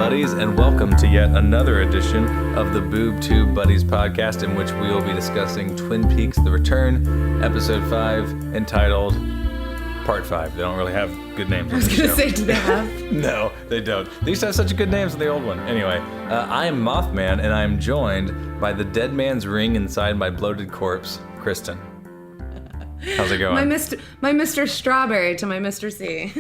Buddies, and welcome to yet another edition of the Boob Tube Buddies podcast, in which we will be discussing Twin Peaks: The Return, Episode 5, entitled Part 5. They don't really have good names on the show. I was going to say, do they have? No, they don't. They used to have such good names in the old one. Anyway, I am Mothman, and I am joined by the dead man's ring inside my bloated corpse, Kristin. How's it going? My Mr. Strawberry to my Mr. C.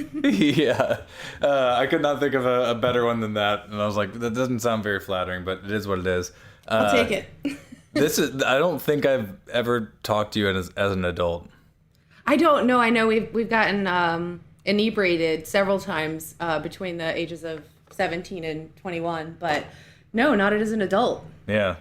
Yeah. I could not think of a better one than that. And I was like, that doesn't sound very flattering, but it is what it is. I'll take it. I don't think I've ever talked to you as an adult. I don't know. I know we've gotten inebriated several times between the ages of 17 and 21, but no, not as an adult. Yeah.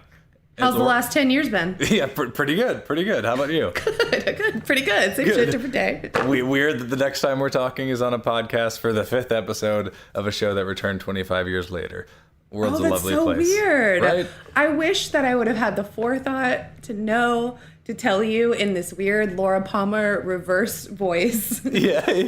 How's the last 10 years been? Yeah, pretty good. Pretty good. How about you? Good. Pretty good. Same shit, different day. Weird that the next time we're talking is on a podcast for the 5th episode of a show that returned 25 years later. World's a lovely place. That's so weird. Right? I wish that I would have had the forethought to know to tell you in this weird Laura Palmer reverse voice. Yeah.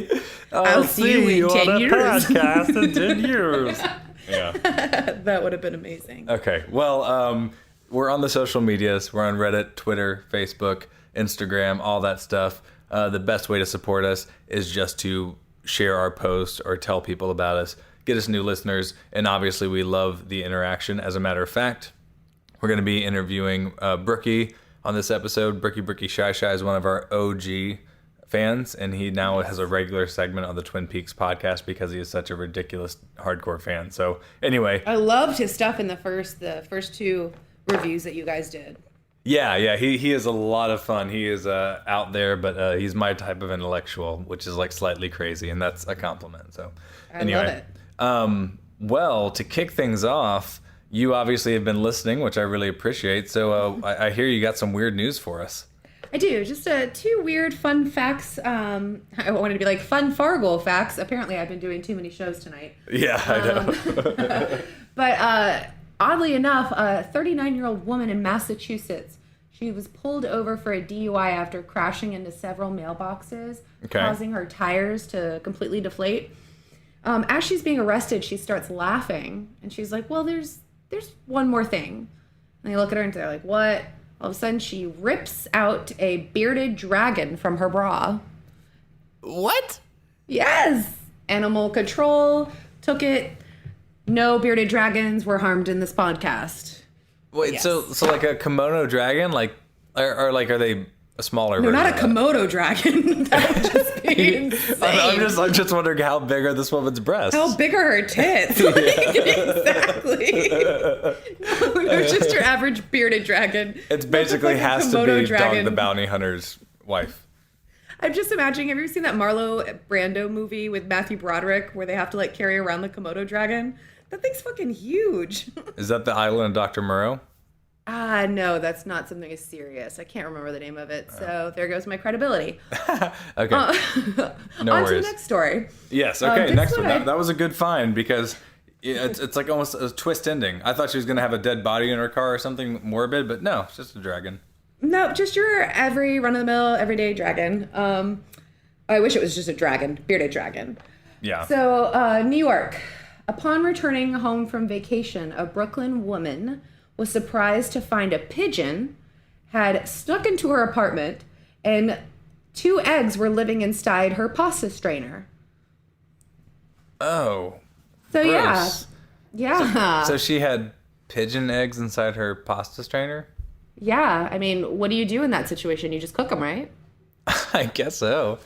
I'll see you in 10 years. Podcast in 10 years. Yeah. That would have been amazing. Okay. Well, we're on the social medias. We're on Reddit, Twitter, Facebook, Instagram, all that stuff. The best way to support us is just to share our posts or tell people about us, get us new listeners, and obviously we love the interaction. As a matter of fact, we're going to be interviewing Brooky on this episode. Brooky Shy Shy is one of our OG fans, and he now has a regular segment on the Twin Peaks podcast because he is such a ridiculous hardcore fan. So anyway. I loved his stuff in the first two reviews that you guys did. Yeah, he is a lot of fun. He is out there, but he's my type of intellectual, which is like slightly crazy, and that's a compliment. So anyway, love it. Well, to kick things off, you obviously have been listening, which I really appreciate. So I hear you got some weird news for us. I do. Just two weird fun facts. I wanted to be like fun Fargo facts. Apparently, I've been doing too many shows tonight. Yeah, I know. But oddly enough, a 39-year-old woman in Massachusetts, she was pulled over for a DUI after crashing into several mailboxes, causing her tires to completely deflate. As she's being arrested, she starts laughing, and she's like, well, there's one more thing. And they look at her and they're like, what? All of a sudden, she rips out a bearded dragon from her bra. What? Yes! Animal control took it. No bearded dragons were harmed in this podcast. Wait, yes. so like a Komodo dragon, are they a smaller version? No, not a Komodo dragon. That would just be insane. I'm just wondering how big are this woman's breasts? How big are her tits? Exactly. No, just your average bearded dragon. It basically has to be Dog the Bounty Hunter's wife. I'm just imagining, have you ever seen that Marlo Brando movie with Matthew Broderick where they have to carry around the Komodo dragon? That thing's fucking huge. Is that the Island of Dr. Moreau? No, that's not something as serious. I can't remember the name of it. So there goes my credibility. Okay. No on worries. to the next story. Yes. Okay. Next one. That was a good find because it's like almost a twist ending. I thought she was going to have a dead body in her car or something morbid, but no, it's just a dragon. No, just your every run-of-the-mill, everyday dragon. I wish it was just a dragon, bearded dragon. Yeah. So, New York. Upon returning home from vacation, a Brooklyn woman was surprised to find a pigeon had snuck into her apartment and 2 eggs were living inside her pasta strainer. Oh. So, gross. Yeah. So she had pigeon eggs inside her pasta strainer? Yeah. I mean, what do you do in that situation? You just cook them, right? I guess so.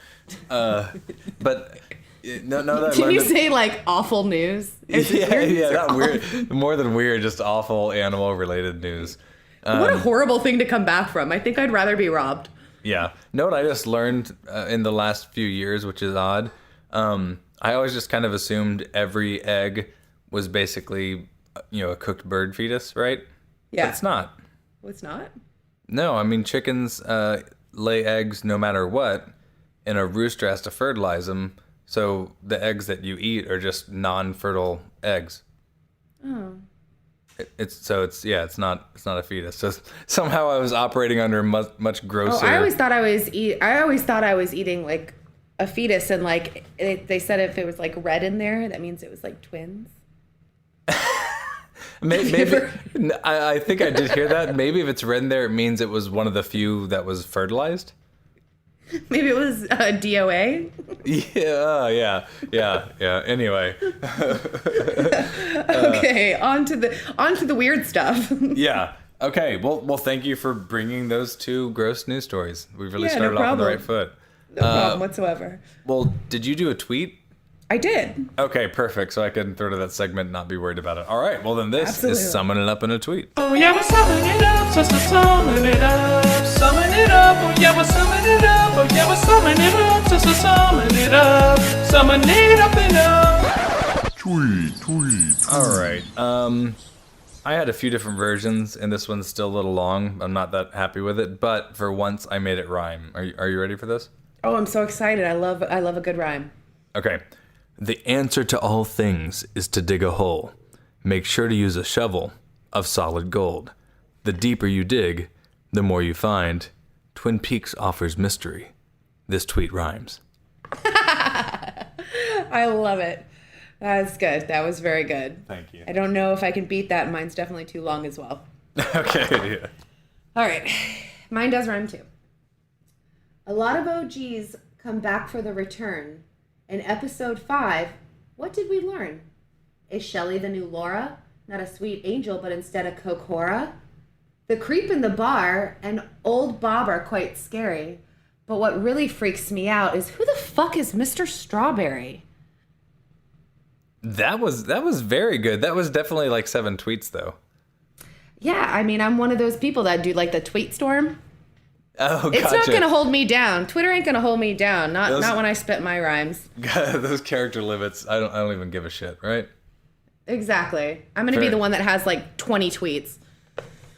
But... No. Did you say awful news? Yeah, not weird. More than weird, just awful animal-related news. What a horrible thing to come back from. I think I'd rather be robbed. Yeah. Know what I just learned in the last few years, which is odd? I always just kind of assumed every egg was basically, a cooked bird fetus, right? Yeah. But it's not. Well, it's not? No, I mean, chickens lay eggs no matter what, and a rooster has to fertilize them. So the eggs that you eat are just non-fertile eggs. Oh. It's not a fetus. So somehow I was operating under much grosser. Oh, I always thought I was eating a fetus, and they said if it was red in there, that means it was twins. Maybe I think I did hear that. Maybe if it's written there, it means it was one of the few that was fertilized. Maybe it was DOA. Yeah. Anyway. Okay, on to the weird stuff. Yeah. Okay. Well, thank you for bringing those two gross news stories. We really started off on the right foot. No problem whatsoever. Well, did you do a tweet? I did. Okay, perfect. So I can throw to that segment and not be worried about it. All right. Well, then this is Summon It Up in a Tweet. Oh, yeah, we're summon it up. So summon it up. Summon it up. Oh, yeah, we're summon it up. Oh, yeah, we're summon it up. So summon it up. Summon it up and up. Tweet. All right. I had a few different versions, and this one's still a little long. I'm not that happy with it, but for once, I made it rhyme. Are you ready for this? Oh, I'm so excited. I love a good rhyme. Okay. The answer to all things is to dig a hole. Make sure to use a shovel of solid gold. The deeper you dig, the more you find. Twin Peaks offers mystery. This tweet rhymes. I love it. That's good. That was very good. Thank you. I don't know if I can beat that. Mine's definitely too long as well. Okay, yeah. All right. Mine does rhyme too. A lot of OGs come back for the return. In episode 5, what did we learn? Is Shelley the new Laura? Not a sweet angel, but instead a Kokora? The creep in the bar and old Bob are quite scary. But what really freaks me out is who the fuck is Mr. Strawberry? That was very good. That was definitely like 7 tweets, though. Yeah, I mean, I'm one of those people that do like the tweet storm. Oh, gotcha. It's not going to hold me down. Twitter ain't going to hold me down. Not when I spit my rhymes. Those character limits, I don't even give a shit, right? Exactly. I'm going to be the one that has like 20 tweets.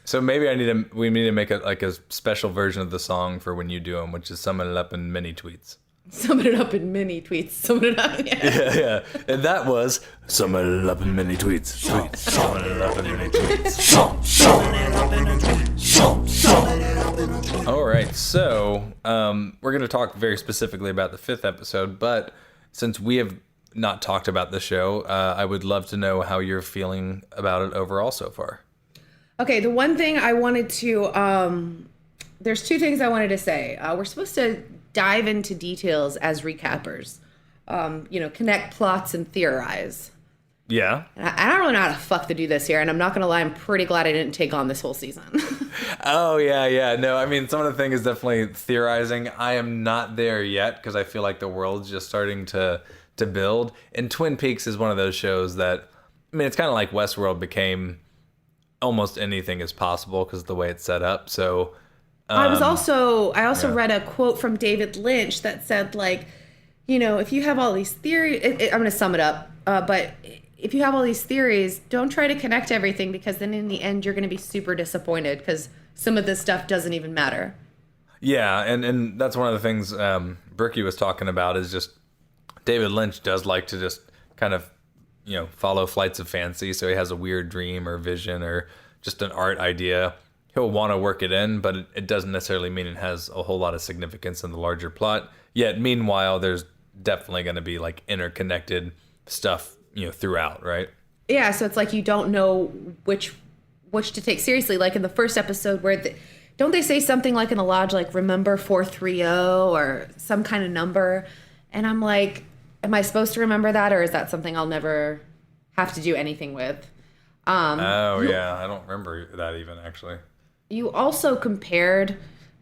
So maybe we need to make a special version of the song for when you do them, which is Summon It Up in mini tweets. Summon it up in mini tweets. Summon it up, yeah. Yeah. And that was Summon It Up in mini tweets. Summon It Up in mini tweets. Summon it up in a tweet. Summon it up in a tweet. All right, so we're going to talk very specifically about the 5th episode, but since we have not talked about the show, I would love to know how you're feeling about it overall so far. Okay, the one thing I wanted to, there's 2 things I wanted to say. We're supposed to dive into details as recappers, connect plots and theorize. Yeah. I don't really know how to fuck to do this here, and I'm not going to lie, I'm pretty glad I didn't take on this whole season. Oh, yeah. No, I mean, some of the thing is definitely theorizing. I am not there yet because I feel like the world's just starting to build. And Twin Peaks is one of those shows that, I mean, it's kind of like Westworld became almost anything is possible because of the way it's set up. So I also read a quote from David Lynch that said, like, if you have all these theories, I'm going to sum it up, but if you have all these theories, don't try to connect everything because then in the end you're going to be super disappointed because some of this stuff doesn't even matter. Yeah, and that's one of the things Brooky was talking about is just David Lynch does like to just kind of, follow flights of fancy. So he has a weird dream or vision or just an art idea. He'll want to work it in, but it doesn't necessarily mean it has a whole lot of significance in the larger plot. Yet, meanwhile, there's definitely going to be like interconnected stuff, throughout, right? Yeah, so it's like you don't know which to take seriously. Like in the first episode where don't they say something like in the lodge, like remember 430 or some kind of number? And I'm like, am I supposed to remember that, or is that something I'll never have to do anything with? Yeah, I don't remember that even actually. You also compared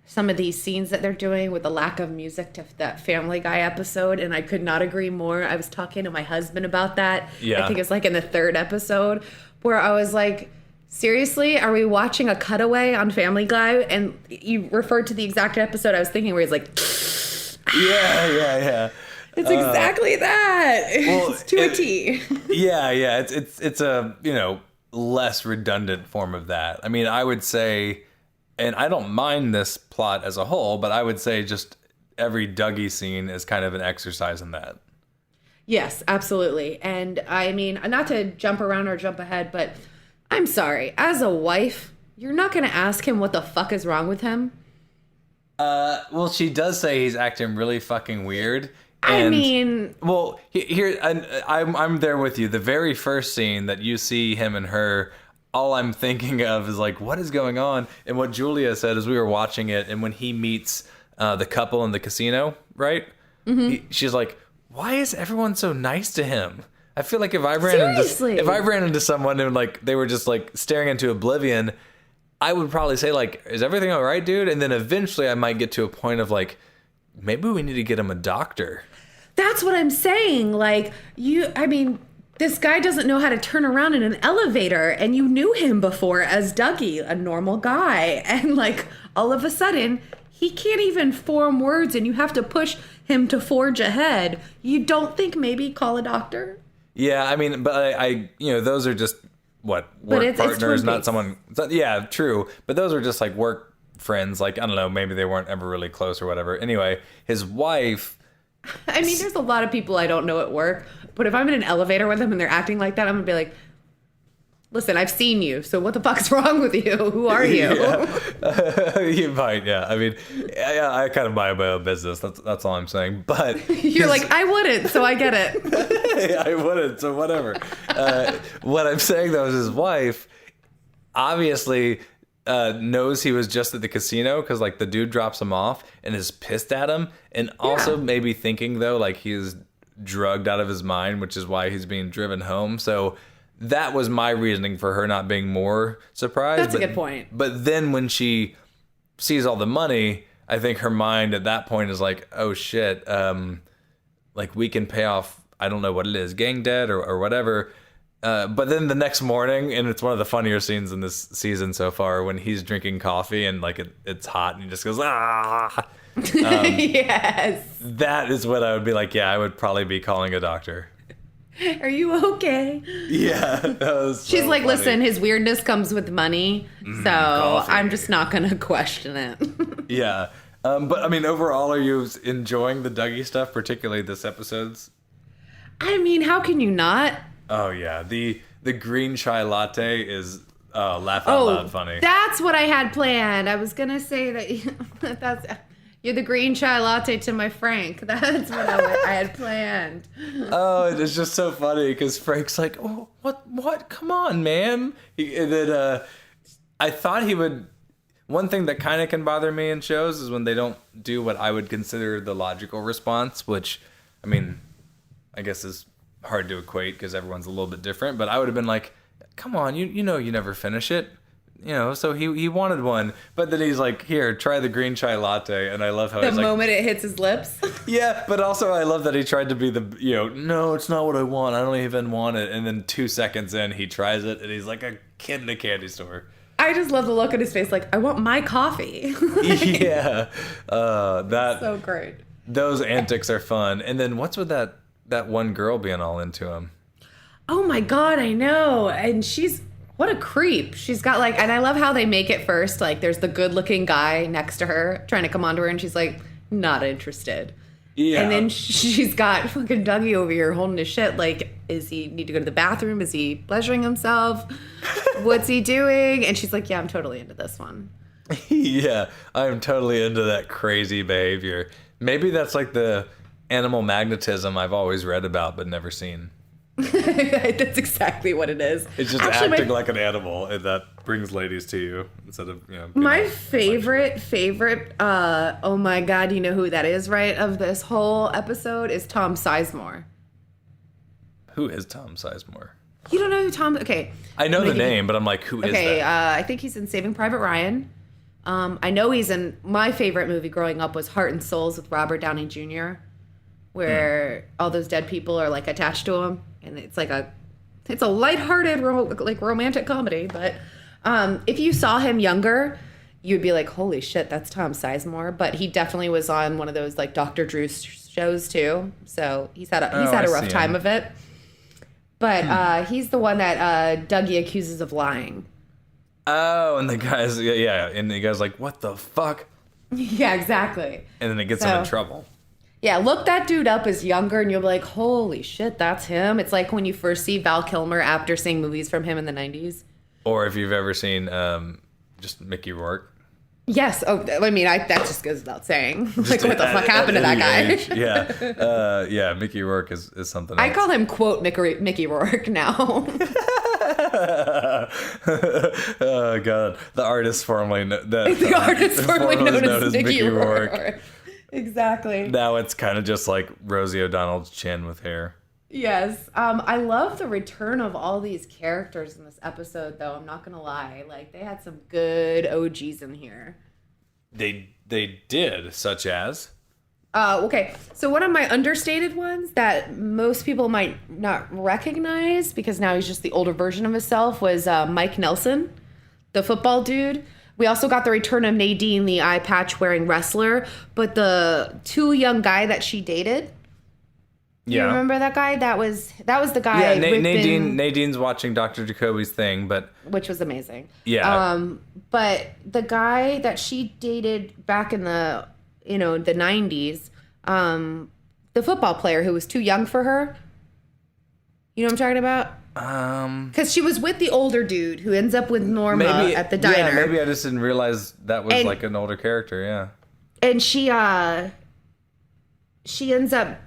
some of these scenes that they're doing with the lack of music to that Family Guy episode, and I could not agree more. I was talking to my husband about that. Yeah. I think it's like in the 3rd episode where I was like, seriously, are we watching a cutaway on Family Guy? And you referred to the exact episode I was thinking where he's like, yeah. It's exactly that. Well, it's to a T. Yeah. It's a, less redundant form of that. I mean, I would say, and I don't mind this plot as a whole, but I would say just every Dougie scene is kind of an exercise in that. Yes, absolutely. And I mean, not to jump around or jump ahead, but I'm sorry. As a wife, you're not going to ask him what the fuck is wrong with him. Well, she does say he's acting really fucking weird. I mean, well, here I'm there with you. The very first scene that you see him and her, all I'm thinking of is like, what is going on? And what Julia said as we were watching it, and when he meets the couple in the casino, right? She's like, why is everyone so nice to him? I feel like if I ran into someone and like they were just like staring into oblivion, I would probably say like, is everything all right, dude? And then eventually I might get to a point of like, maybe we need to get him a doctor. That's what I'm saying. Like, this guy doesn't know how to turn around in an elevator, and you knew him before as Dougie, a normal guy. And like, all of a sudden, he can't even form words, and you have to push him to forge ahead. You don't think maybe call a doctor? Yeah, I mean, but I those are just work partners, not someone. Yeah, true. But those are just like work friends. Like, I don't know, maybe they weren't ever really close or whatever. Anyway, his wife. I mean, there's a lot of people I don't know at work, but if I'm in an elevator with them and they're acting like that, I'm gonna be like, listen, I've seen you, so what the fuck's wrong with you? Who are you? Yeah. You might, yeah. I mean, I kind of mind my own business. That's all I'm saying. But you're like, I wouldn't, so I get it. I wouldn't, so whatever. What I'm saying though is his wife obviously knows he was just at the casino because like the dude drops him off and is pissed at him, and also maybe thinking though like he's drugged out of his mind, which is why he's being driven home. So that was my reasoning for her not being more surprised. That's a good point. But then when she sees all the money, I think her mind at that point is like, oh shit, like we can pay off, I don't know what it is, gang debt or whatever. But then the next morning, and it's one of the funnier scenes in this season so far, when he's drinking coffee and like it's hot and he just goes, ah. Yes. That is what I would be like, yeah, I would probably be calling a doctor. Are you okay? Yeah. She's like, funny. Listen, his weirdness comes with money, so coffee. I'm just not going to question it. Yeah. But I mean, overall, are you enjoying the Dougie stuff, particularly this episode's? I mean, how can you not? Oh, yeah. The green chai latte is laugh out loud funny. That's what I had planned. I was going to say that you're the green chai latte to my Frank. That's what I had planned. Oh, it's just so funny because Frank's like, oh, what? Come on, man. I thought he would. One thing that kind of can bother me in shows is when they don't do what I would consider the logical response, which, I mean, I guess is hard to equate because everyone's a little bit different. But I would have been like, come on, you know you never finish it. You know, so he wanted one, but then he's like, here, try the green chai latte. And I love how the moment it hits his lips. Yeah, but also I love that he tried to be no, it's not what I want. I don't even want it. And then 2 seconds in, he tries it and he's like a kid in a candy store. I just love the look on his face, like, I want my coffee. Yeah. That's so great. Those antics are fun. And then what's with that one girl being all into him? Oh my God, I know. And what a creep. She's got like, and I love how they make it first. Like there's the good looking guy next to her trying to come onto her and she's like, not interested. Yeah. And then she's got fucking Dougie over here holding his shit. Like, is he need to go to the bathroom? Is he pleasuring himself? What's he doing? And she's like, yeah, I'm totally into this one. Yeah, I'm totally into that crazy behavior. Maybe that's like the animal magnetism I've always read about but never seen. That's exactly what it is. It's just actually, acting like an animal, and that brings ladies to you instead of my favorite. Oh my God, you know who that is, right? Of this whole episode is Tom Sizemore. Who is Tom Sizemore? You don't know who Tom? Okay, I know the name, but I'm like, who is that? Okay, I think he's in Saving Private Ryan. I know he's in my favorite movie growing up was Heart and Souls with Robert Downey Jr., where all those dead people are like attached to him. And it's like it's a lighthearted, like romantic comedy. But if you saw him younger, you'd be like, holy shit, that's Tom Sizemore. But he definitely was on one of those like Dr. Drew shows too. So he's had a rough time of it. But he's the one that Dougie accuses of lying. Oh, and the guy's and the guy's like, what the fuck? Yeah, exactly. And then it gets him in trouble. Yeah, look that dude up as younger and you'll be like, holy shit, that's him. It's like when you first see Val Kilmer after seeing movies from him in the 90s. Or if you've ever seen just Mickey Rourke. Yes. Oh, I mean, that just goes without saying. Like, what the fuck happened to that guy? Yeah. Yeah, Mickey Rourke is something else. I call him, quote, Mickey Rourke now. Oh god, the artist formerly known as Mickey Rourke. Exactly. Now it's kind of just like Rosie O'Donnell's chin with hair. Yes. I love the return of all these characters in this episode, though. I'm not gonna lie. Like, they had some good OGs in here. They did, such as. Okay, so one of my understated ones that most people might not recognize because now he's just the older version of himself was Mike Nelson, the football dude. We also got the return of Nadine, the eye patch wearing wrestler, but the too young guy that she dated. Yeah. You remember that guy? That was the guy. Yeah, Nadine's watching Dr. Jacoby's thing, which was amazing. Yeah. But the guy that she dated back in the the 90s, the football player who was too young for her. You know what I'm talking about? Because she was with the older dude who ends up with Norma at the diner. Yeah, maybe I just didn't realize that was like an older character. Yeah. And she ends up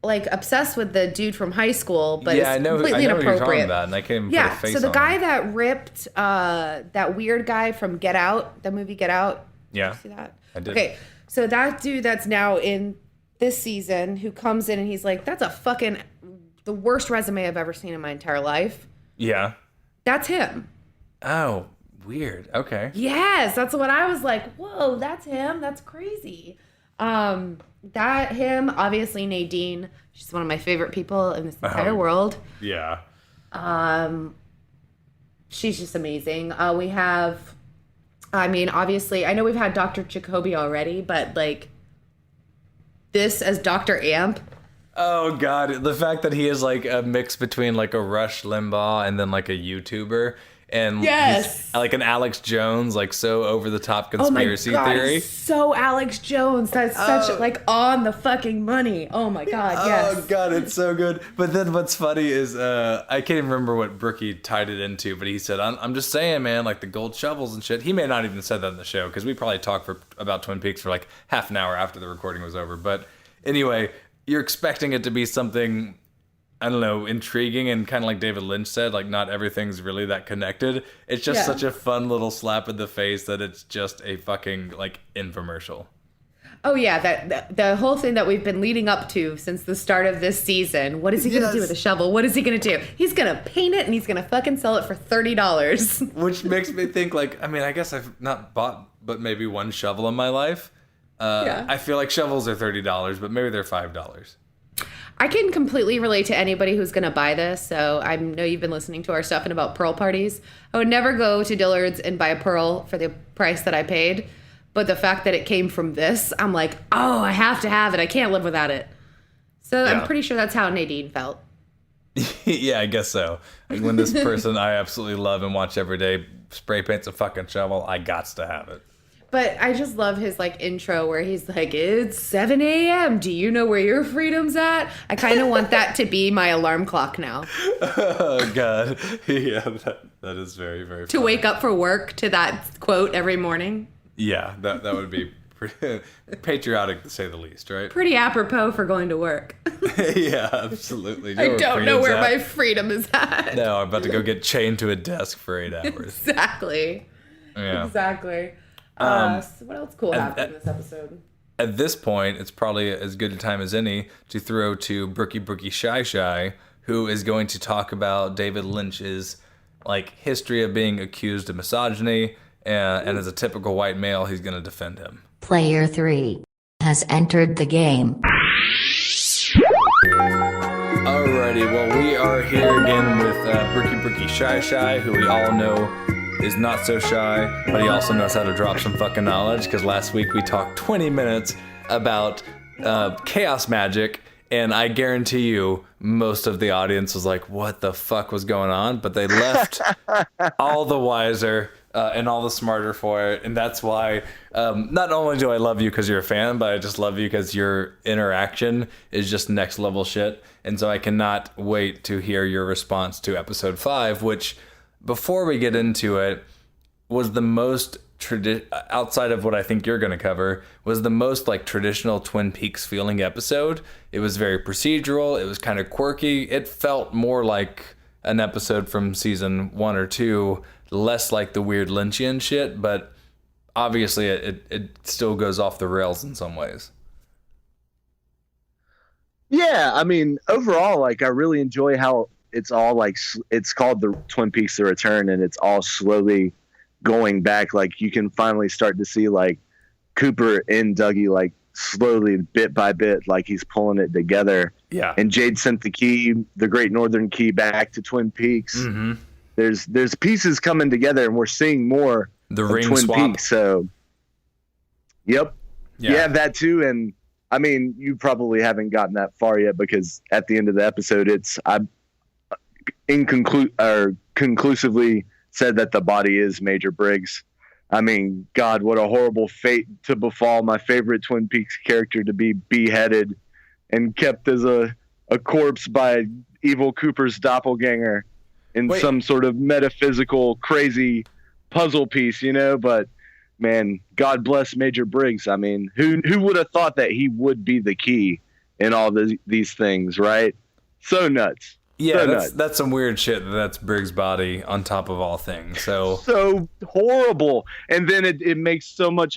like obsessed with the dude from high school, but yeah, it's completely inappropriate. What you're talking about, and I can't even put a face so the on guy it. that ripped that weird guy from Get Out, the movie Get Out. Yeah. Did you see that? I did. Okay, so that dude that's now in this season who comes in and he's like, that's the worst resume I've ever seen in my entire life. Yeah. That's him. Oh, weird. Okay. Yes, that's what I was like, whoa, that's him. That's crazy. That him, obviously Nadine. She's one of my favorite people in this entire world. Yeah. She's just amazing. We have, obviously, I know we've had Dr. Jacoby already, but like this as Dr. Amp. Oh god, the fact that he is like a mix between like a Rush Limbaugh and then like a YouTuber. And yes, like an Alex Jones, like so over the top conspiracy theory. He's so Alex Jones. That's such like on the fucking money. Oh my god, yes. Oh god, it's so good. But then what's funny is I can't even remember what Brooky tied it into, but he said, "I'm just saying, man, like the gold shovels and shit." He may not even said that in the show because we probably talked for about Twin Peaks for like half an hour after the recording was over. But anyway, you're expecting it to be something, I don't know, intriguing and kind of like David Lynch said, like not everything's really that connected. It's just such a fun little slap in the face that it's just a fucking like infomercial. Oh yeah, that the whole thing that we've been leading up to since the start of this season. What is he gonna do with a shovel? What is he gonna do? He's gonna paint it and he's gonna fucking sell it for $30. Which makes me think like, I guess I've not bought but maybe one shovel in my life. I feel like shovels are $30, but maybe they're $5. I can completely relate to anybody who's going to buy this. So I know you've been listening to our stuff and about pearl parties. I would never go to Dillard's and buy a pearl for the price that I paid. But the fact that it came from this, I'm like, oh, I have to have it. I can't live without it. So I'm pretty sure that's how Nadine felt. Yeah, I guess so. Like when this person I absolutely love and watch every day spray paints a fucking shovel, I gots to have it. But I just love his like intro where he's like, it's 7 a.m. Do you know where your freedom's at? I kind of want that to be my alarm clock now. Oh, God. Yeah, that is very, very to funny. Wake up for work to that quote every morning. Yeah, that would be pretty patriotic to say the least, right? Pretty apropos for going to work. Yeah, absolutely. I don't know where my freedom is at. No, I'm about to go get chained to a desk for 8 hours. Exactly. Yeah. Exactly. So what else cool happened in this episode? At this point, it's probably as good a time as any to throw to Brooky Shy Shy, who is going to talk about David Lynch's like history of being accused of misogyny, and as a typical white male, he's going to defend him. Player 3 has entered the game. Alrighty, well, we are here again with Brooky Shy Shy, who we all know is not so shy, but he also knows how to drop some fucking knowledge, because last week we talked 20 minutes about chaos magic, and I guarantee you most of the audience was like, what the fuck was going on? But they left all the wiser and all the smarter for it, and that's why not only do I love you because you're a fan, but I just love you because your interaction is just next level shit, and so I cannot wait to hear your response to episode 5, which, before we get into it, was the most outside of what I think you're going to cover, was the most like traditional Twin Peaks feeling episode. It was very procedural. It was kind of quirky. It felt more like an episode from season 1 or 2, less like the weird Lynchian shit, but obviously it still goes off the rails in some ways. Yeah, I mean, overall, like, I really enjoy how it's all like, it's called the Twin Peaks: The Return, and it's all slowly going back. Like, you can finally start to see like Cooper and Dougie, like, slowly, bit by bit, like he's pulling it together. Yeah. And Jade sent the key, the Great Northern Key, back to Twin Peaks. Mm-hmm. There's pieces coming together, and we're seeing more The of ring Twin swap. Peaks. So, yep, you have that too. And I mean, you probably haven't gotten that far yet, because at the end of the episode, conclusively said that the body is Major Briggs. I mean, God, what a horrible fate to befall my favorite Twin Peaks character, to be beheaded and kept as a corpse by evil Cooper's doppelganger in some sort of metaphysical, crazy puzzle piece, you know? But man, God bless Major Briggs. I mean, who would have thought that he would be the key in all these things, right? So nuts. Yeah, that's some weird shit. That's Briggs' body on top of all things. So horrible. And then it makes so much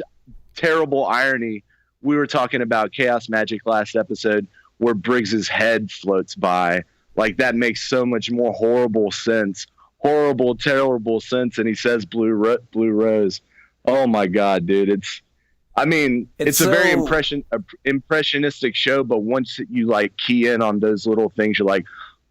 terrible irony. We were talking about Chaos Magic last episode, where Briggs's head floats by. Like, that makes so much more horrible sense. Horrible, terrible sense. And he says Blue Rose. Oh my God, dude. It's a very impressionistic show, but once you like key in on those little things, you're like,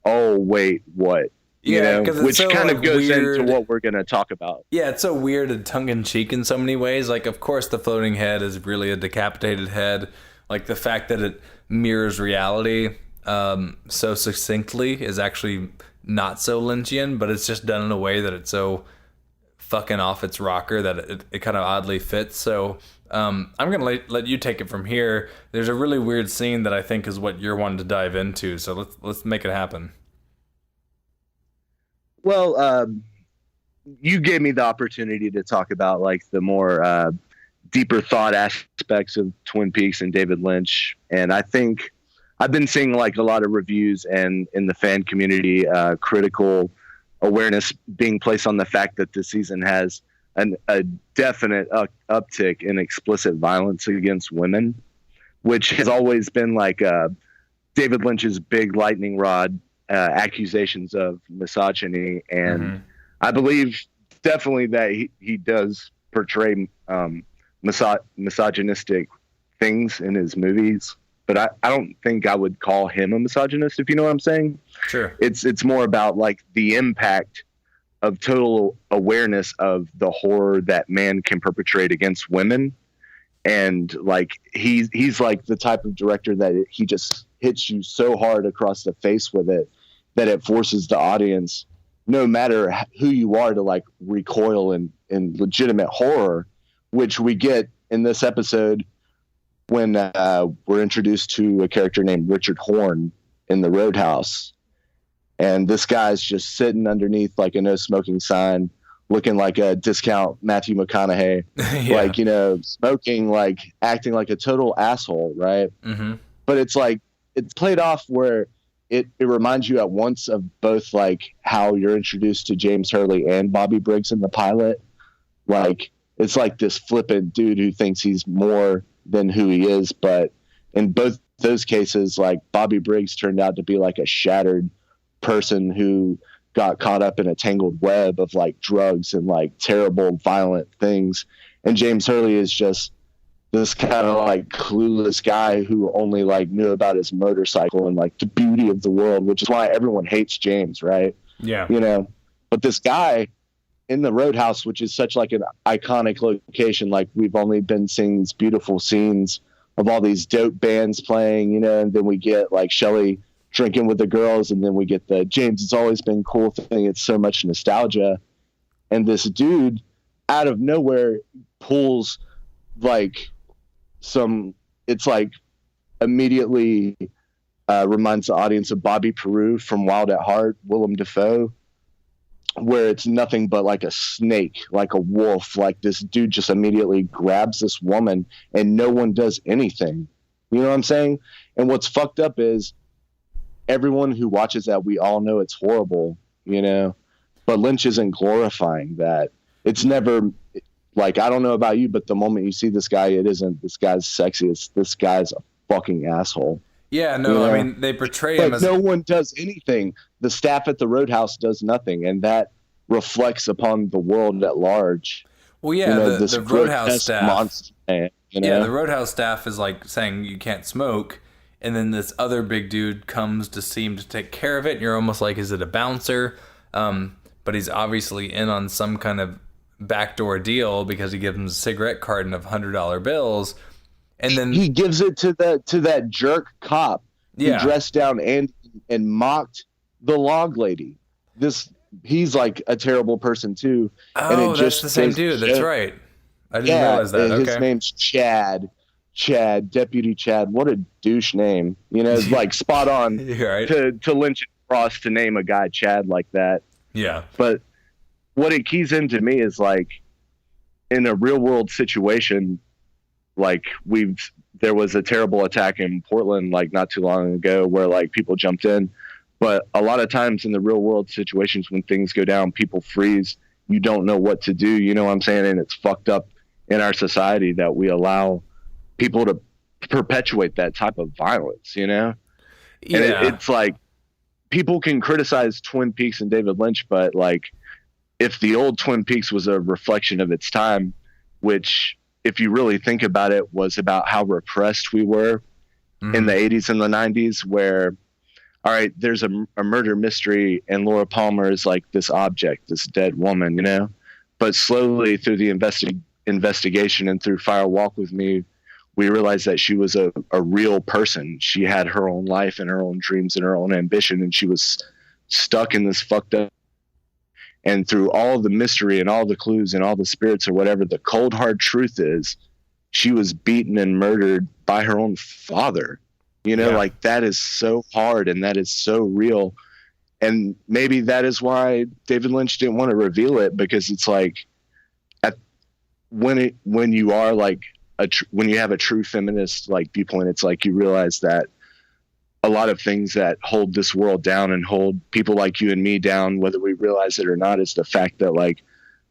oh wait, what? You know, which so, kind of goes into what we're going to talk about. Yeah, it's so weird and tongue-in-cheek in so many ways. Like, of course, the floating head is really a decapitated head. Like, the fact that it mirrors reality so succinctly is actually not so Lynchian, but it's just done in a way that it's so fucking off its rocker that it kind of oddly fits. So I'm going to let you take it from here. There's a really weird scene that I think is what you're wanting to dive into. So let's make it happen. Well, you gave me the opportunity to talk about like the more deeper thought aspects of Twin Peaks and David Lynch. And I think I've been seeing like a lot of reviews and in the fan community, critical awareness being placed on the fact that this season has a definite uptick in explicit violence against women, which has always been like David Lynch's big lightning rod accusations of misogyny. And I believe definitely that he does portray misogynistic things in his movies, but I don't think I would call him a misogynist, if you know what I'm saying. Sure. It's more about like the impact of total awareness of the horror that man can perpetrate against women. And like, he's like the type of director that he just hits you so hard across the face with it that it forces the audience, no matter who you are, to like recoil in legitimate horror, which we get in this episode when we're introduced to a character named Richard Horn in the Roadhouse. And this guy's just sitting underneath like a no smoking sign, looking like a discount Matthew McConaughey, yeah. Like, you know, smoking, like acting like a total asshole. Right. Mm-hmm. But it's like, it's played off where it reminds you at once of both like how you're introduced to James Hurley and Bobby Briggs in the pilot. Like, it's like this flippant dude who thinks he's more than who he is. But in both those cases, like Bobby Briggs turned out to be like a shattered person who got caught up in a tangled web of like drugs and like terrible violent things. And James Hurley is just this kind of like clueless guy who only like knew about his motorcycle and like the beauty of the world, which is why everyone hates James, right? Yeah. You know, but this guy in the Roadhouse, which is such like an iconic location, like we've only been seeing these beautiful scenes of all these dope bands playing, you know, and then we get like Shelley drinking with the girls, and then we get the James It's Always Been Cool thing. It's so much nostalgia. And this dude out of nowhere pulls like it's like immediately reminds the audience of Bobby Peru from Wild at Heart, Willem Dafoe, where it's nothing but like a snake, like a wolf. Like this dude just immediately grabs this woman and no one does anything. You know what I'm saying? And what's fucked up is everyone who watches that, we all know it's horrible, but Lynch isn't glorifying that. It's never like, I don't know about you, but the moment you see this guy, it isn't this guy's sexy. It's this guy's a fucking asshole. Yeah, no, I mean, they portray him as... no one does anything. The staff at the Roadhouse does nothing, and that reflects upon the world at large. Well, yeah, the Roadhouse staff... monster man, Yeah, the Roadhouse staff is like saying you can't smoke, and then this other big dude comes to seem to take care of it, and you're almost like, is it a bouncer? But he's obviously in on some kind of backdoor deal because he gives him a cigarette carton of $100 bills. And then he gives it to that jerk cop who dressed down and mocked the log lady. He's like a terrible person too. Oh, and that's just the same dude. That's right. I didn't realize that. His name's Chad, Deputy Chad. What a douche name. Like spot on right. to Lynch and Cross to name a guy Chad like that. Yeah. But what it keys into me is like in a real world situation, like there was a terrible attack in Portland like not too long ago where like people jumped in, but a lot of times in the real world situations when things go down, people freeze. You don't know what to do. You know what I'm saying? And it's fucked up in our society that we allow people to perpetuate that type of violence, Yeah. And it's like people can criticize Twin Peaks and David Lynch, but like if the old Twin Peaks was a reflection of its time, which if you really think about it, was about how repressed we were in the 80s and the 90s, where, all right, there's a murder mystery and Laura Palmer is like this object, this dead woman, but slowly through the investigation and through Fire Walk with Me, we realized that she was a real person. She had her own life and her own dreams and her own ambition, and she was stuck in this fucked up. And through all the mystery and all the clues and all the spirits or whatever, the cold, hard truth is she was beaten and murdered by her own father. Like that is so hard and that is so real. And maybe that is why David Lynch didn't want to reveal it, because it's like when you are like when you have a true feminist like viewpoint, it's like you realize that a lot of things that hold this world down and hold people like you and me down, whether we realize it or not, is the fact that like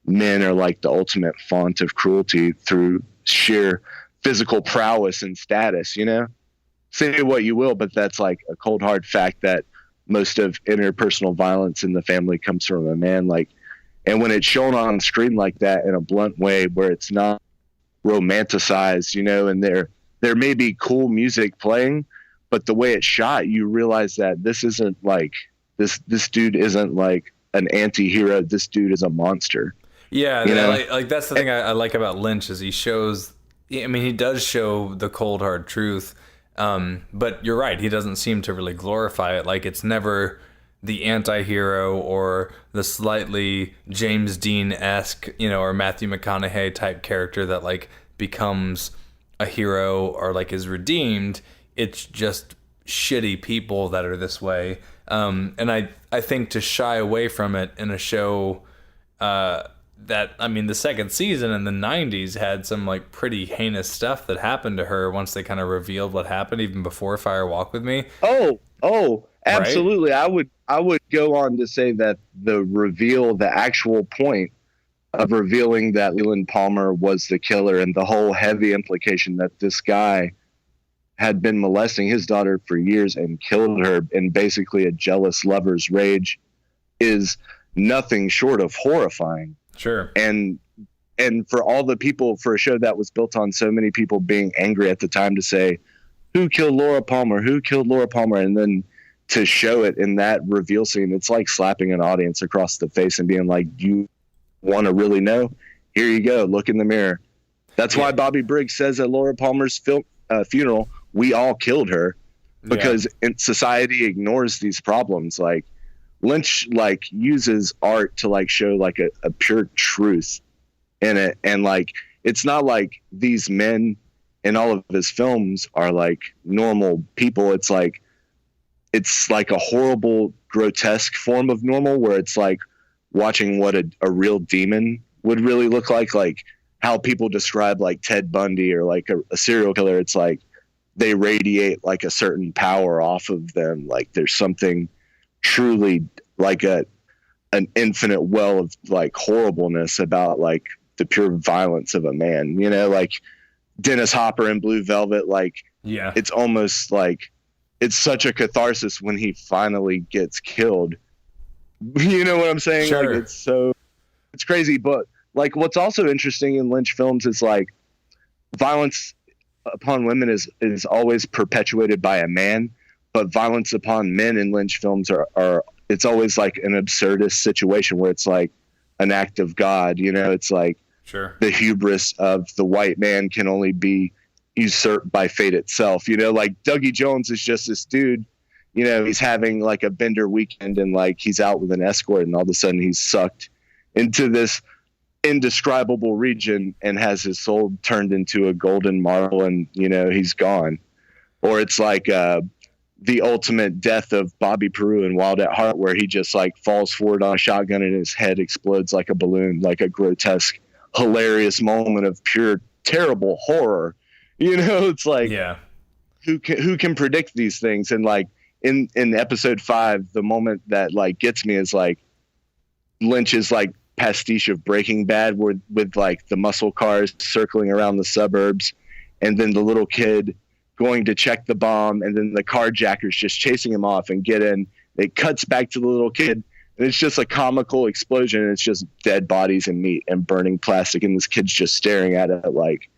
men are like the ultimate font of cruelty through sheer physical prowess and status, say what you will, but that's like a cold hard fact that most of interpersonal violence in the family comes from a man. Like, and when it's shown on screen like that in a blunt way where it's not romanticized, and there may be cool music playing, but the way it's shot, you realize that this isn't like this dude isn't like an anti-hero. This dude is a monster. Yeah, like that's the thing I like about Lynch is he shows. I mean, he does show the cold hard truth, but you're right. He doesn't seem to really glorify it. Like it's never the anti-hero or the slightly James Dean-esque, or Matthew McConaughey type character that like becomes a hero or like is redeemed. It's just shitty people that are this way. And I think to shy away from it in a show that, I mean, the second season in the 90s had some like pretty heinous stuff that happened to her once they kind of revealed what happened, even before Fire Walk with Me. Oh, absolutely. Right? I would go on to say that the actual point of revealing that Leland Palmer was the killer and the whole heavy implication that this guy had been molesting his daughter for years and killed her in basically a jealous lover's rage is nothing short of horrifying. Sure. And for all the people, for a show that was built on so many people being angry at the time, to say, who killed Laura Palmer? And then to show it in that reveal scene, it's like slapping an audience across the face and being like, you want to really know? Here you go. Look in the mirror. That's why Bobby Briggs says at Laura Palmer's funeral, we all killed her, because society ignores these problems. Like Lynch like uses art to like show like a pure truth in it. And like, it's not like these men in all of his films are like normal people. It's like a horrible, grotesque form of normal where it's like watching what a real demon would really look like how people describe like Ted Bundy or like a serial killer. It's like they radiate like a certain power off of them. Like there's something truly like an infinite well of like horribleness about like the pure violence of a man, you know, like Dennis Hopper in Blue Velvet. Like, yeah, it's almost like it's such a catharsis when he finally gets killed. You know what I'm saying? Sure. Like, it's crazy. But like, what's also interesting in Lynch films is like violence upon women is always perpetuated by a man, but violence upon men in Lynch films are it's always like an absurdist situation where it's like an act of God, you know. It's like sure, the hubris of the white man can only be usurped by fate itself, you know. Like Dougie Jones is just this dude, you know, he's having like a bender weekend and like he's out with an escort and all of a sudden he's sucked into this indescribable region and has his soul turned into a golden marble and, you know, he's gone. Or it's like the ultimate death of Bobby Peru in Wild at Heart, where he just like falls forward on a shotgun and his head explodes like a balloon, like a grotesque, hilarious moment of pure terrible horror. You know, it's like, yeah, who can predict these things? And like in episode 5, the moment that like gets me is like Lynch's like pastiche of Breaking Bad, with like the muscle cars circling around the suburbs, and then the little kid going to check the bomb, and then the carjackers just chasing him off and get in. It cuts back to the little kid, and it's just a comical explosion, and it's just dead bodies and meat and burning plastic, and this kid's just staring at it like,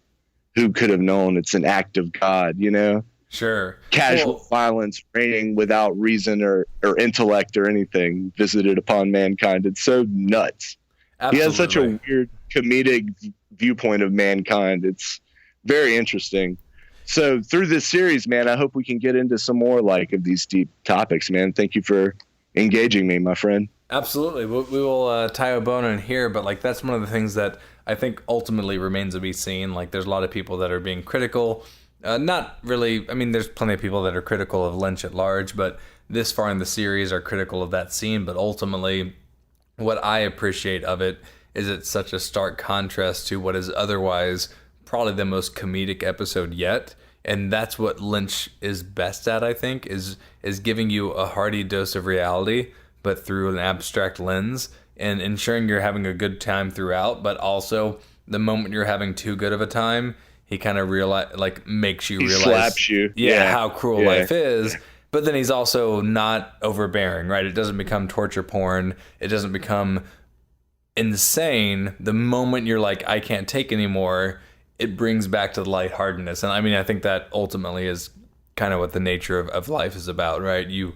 who could have known? It's an act of God, you know? sure. Casual violence reigning without reason or intellect or anything visited upon mankind. It's so nuts. Absolutely. He has such a weird comedic viewpoint of mankind. It's very interesting. So through this series, man, I hope we can get into some more like of these deep topics, man. Thank you for engaging me, my friend. Absolutely. We will tie a bone in here, but like that's one of the things that I think ultimately remains to be seen. Like there's a lot of people that are being critical. Not really. I mean, there's plenty of people that are critical of Lynch at large, but this far in the series are critical of that scene. But ultimately, what I appreciate of it is it's such a stark contrast to what is otherwise probably the most comedic episode yet. And that's what Lynch is best at, I think, is giving you a hearty dose of reality, but through an abstract lens, and ensuring you're having a good time throughout. But also, the moment you're having too good of a time, he kind of makes you realize, slaps you, how cruel life is. But then he's also not overbearing, right? It doesn't become torture porn. It doesn't become insane. The moment you're like, I can't take anymore, it brings back to the lightheartedness. And I mean, I think that ultimately is kind of what the nature of life is about, right? You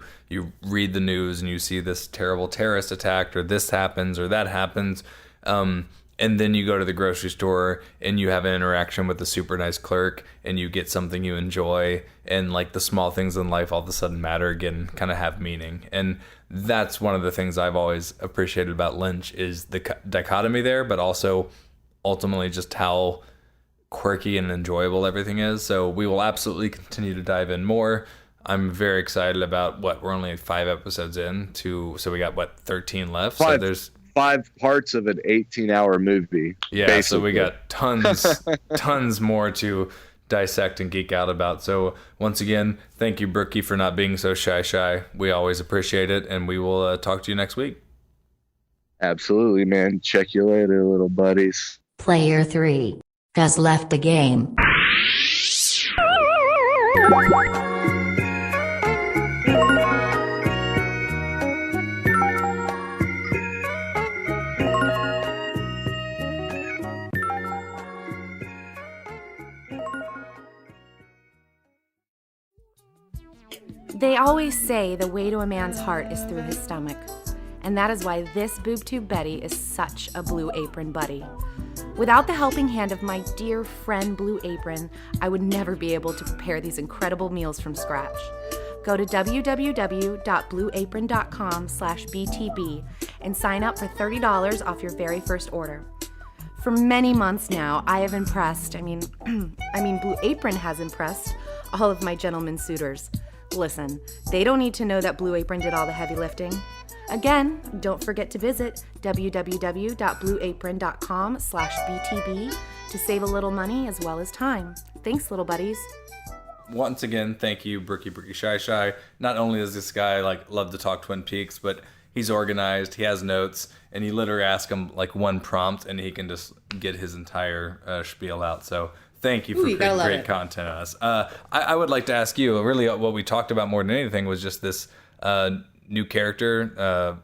read the news and you see this terrible terrorist attack, or this happens or that happens. And then you go to the grocery store and you have an interaction with the super nice clerk and you get something you enjoy, and like the small things in life all of a sudden matter again, kind of have meaning. And that's one of the things I've always appreciated about Lynch, is the dichotomy there, but also ultimately just how quirky and enjoyable everything is. So we will absolutely continue to dive in more. I'm very excited about we're only 5 episodes in to, so we got 13 left. So there's 5 parts of an 18-hour movie. Yeah, basically. So we got tons more to dissect and geek out about. So once again, thank you, Brooky, for not being so shy. We always appreciate it, and we will talk to you next week. Absolutely, man. Check you later, little buddies. Player 3 has left the game. They always say the way to a man's heart is through his stomach. And that is why this Boob Tube Betty is such a Blue Apron buddy. Without the helping hand of my dear friend Blue Apron, I would never be able to prepare these incredible meals from scratch. Go to www.blueapron.com/BTB and sign up for $30 off your very first order. For many months now, I have impressed, Blue Apron has impressed all of my gentlemen suitors. Listen, they don't need to know that Blue Apron did all the heavy lifting. Again, don't forget to visit www.blueapron.com/BTB to save a little money as well as time. Thanks, little buddies. Once again, thank you, Brooky Shy Shy. Not only does this guy love to talk Twin Peaks, but He's organized. He has notes, and you literally ask him like one prompt, and he can just get his entire spiel out. So thank you for creating great content on us. I would like to ask you, really, what we talked about more than anything was just this new character,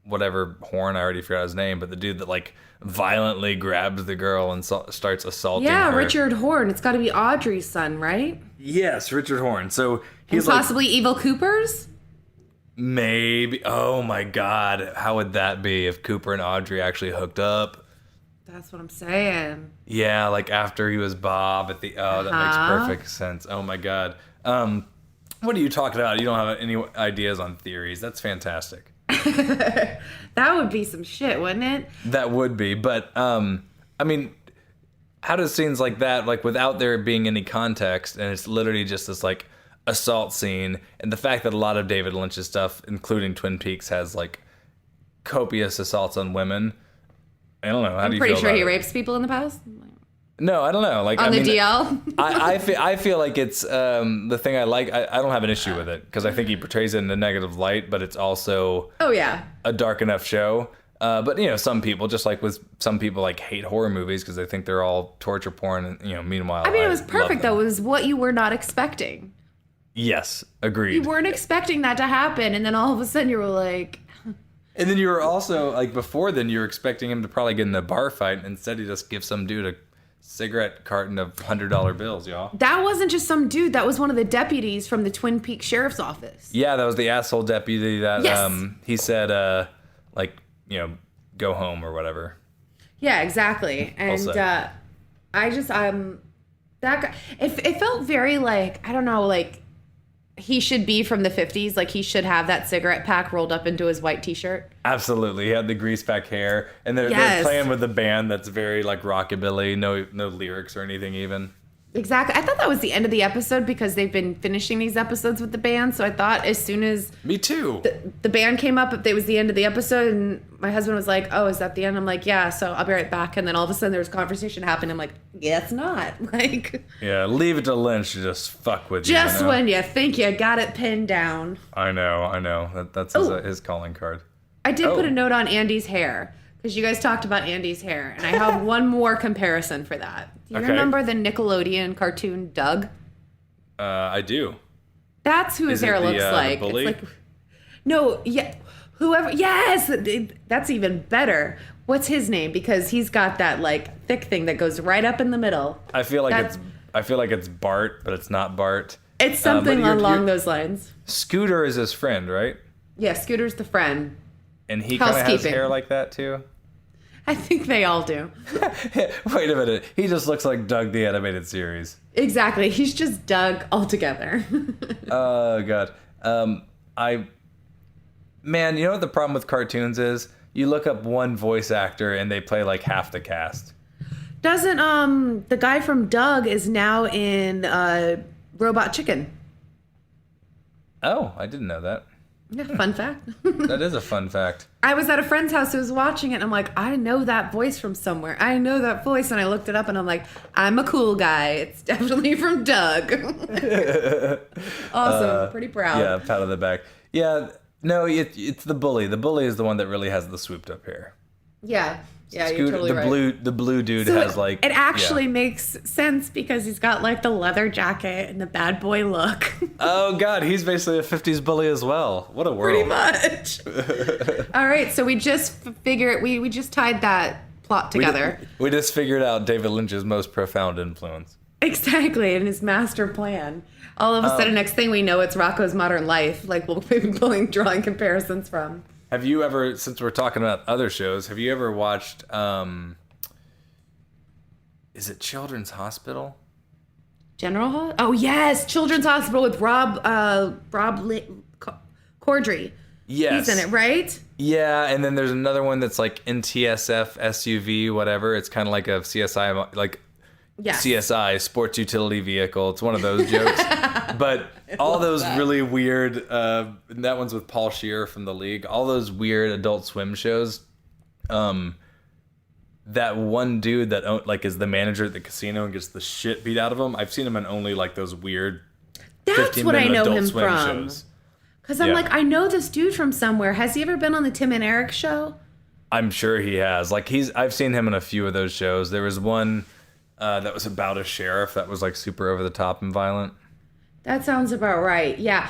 whatever Horn. I already forgot his name, but the dude that like violently grabs the girl and starts assaulting her. Yeah, Richard Horn. It's got to be Audrey's son, right? Yes, Richard Horn. So he's and possibly Evil Cooper's? Maybe. Oh my God. How would that be if Cooper and Audrey actually hooked up? That's what I'm saying. Yeah, like after he was Bob at the... Oh, that makes perfect sense. Oh my God. What are you talking about? You don't have any ideas on theories. That's fantastic. That would be some shit, wouldn't it? That would be, but I mean, how does scenes like that, like without there being any context, and it's literally just this like assault scene, and the fact that a lot of David Lynch's stuff, including Twin Peaks, has like copious assaults on women. I don't know. How do you feel about it? I'm pretty sure he rapes people in the past. No, I don't know. Like on the DL. I feel like it's the thing I like. I don't have an issue with it because I think he portrays it in a negative light, but it's also a dark enough show. But you know, some people, just like with some people, like hate horror movies because they think they're all torture porn. And you know, meanwhile, I mean, it was perfect though. It was what you were not expecting. Yes, agreed. You weren't expecting that to happen, and then all of a sudden you were like. And then you were also like before then you were expecting him to probably get in a bar fight, and instead he just gives some dude a cigarette carton of $100 bills, y'all. That wasn't just some dude. That was one of the deputies from the Twin Peaks Sheriff's Office. Yeah, that was the asshole deputy that he said, like, you know, go home or whatever. Yeah, exactly. And that guy, it felt very like, I don't know, like he should be from the 50s. Like he should have that cigarette pack rolled up into his white t-shirt. Absolutely. He had the grease pack hair, and they're playing with the band that's very like rockabilly, no lyrics or anything even. Exactly. I thought that was the end of the episode because they've been finishing these episodes with the band. So I thought as soon as me too, the band came up, it was the end of the episode, and my husband was like, "Oh, is that the end?" I'm like, "Yeah." So I'll be right back. And then all of a sudden there was conversation happening. I'm like, "Yeah, it's not." Like, yeah, leave it to Lynch to just fuck with you. Just when you think you got it pinned down. I know. That's his calling card. I did put a note on Andy's hair. Because you guys talked about Andy's hair, and I have one more comparison for that. Do you remember the Nickelodeon cartoon Doug? I do. That's who his hair looks like. Bully? It's like, no, yeah, whoever. Yes, that's even better. What's his name? Because he's got that like thick thing that goes right up in the middle. I feel like it's Bart, but it's not Bart. It's something along those lines. Scooter is his friend, right? Yeah, Scooter's the friend. And he kind of has hair like that, too? I think they all do. Wait a minute. He just looks like Doug the Animated Series. Exactly. He's just Doug altogether. Oh, God. Man, you know what the problem with cartoons is? You look up one voice actor and they play like half the cast. Doesn't, the guy from Doug is now in Robot Chicken. Oh, I didn't know that. Yeah, fun fact. That is a fun fact. I was at a friend's house who was watching it, and I'm like, I know that voice from somewhere. I know that voice, and I looked it up, and I'm like, I'm a cool guy. It's definitely from Doug. Awesome. Pretty proud. Yeah, pat on the back. Yeah, no, it's the bully. The bully is the one that really has the swooped up hair. Yeah. Yeah, you're totally right. The blue dude so has like... It actually makes sense because he's got like the leather jacket and the bad boy look. Oh, God. He's basically a 50s bully as well. What a world. Pretty much. All right. So we just figured... We just tied that plot together. We just figured out David Lynch's most profound influence. Exactly. And his master plan. All of a sudden, next thing we know, it's Rocko's Modern Life. Like we'll be drawing comparisons from... Have you ever, since we're talking about other shows, have you ever watched, is it Children's Hospital? General Hospital? Oh, yes. Children's Hospital with Rob Corddry. Yes. He's in it, right? Yeah, and then there's another one that's like NTSF, SUV, whatever. It's kind of like a CSI, like... Yes. CSI, sports utility vehicle. It's one of those jokes. But all those really weird, that one's with Paul Scheer from The League, all those weird Adult Swim shows. That one dude that like is the manager at the casino and gets the shit beat out of him. I've seen him in only like those weird 15-minute Adult Swim shows. Because I'm like, I know this dude from somewhere. Has he ever been on the Tim and Eric show? I'm sure he has. Like I've seen him in a few of those shows. There was one that was about a sheriff that was like super over the top and violent. That sounds about right. Yeah.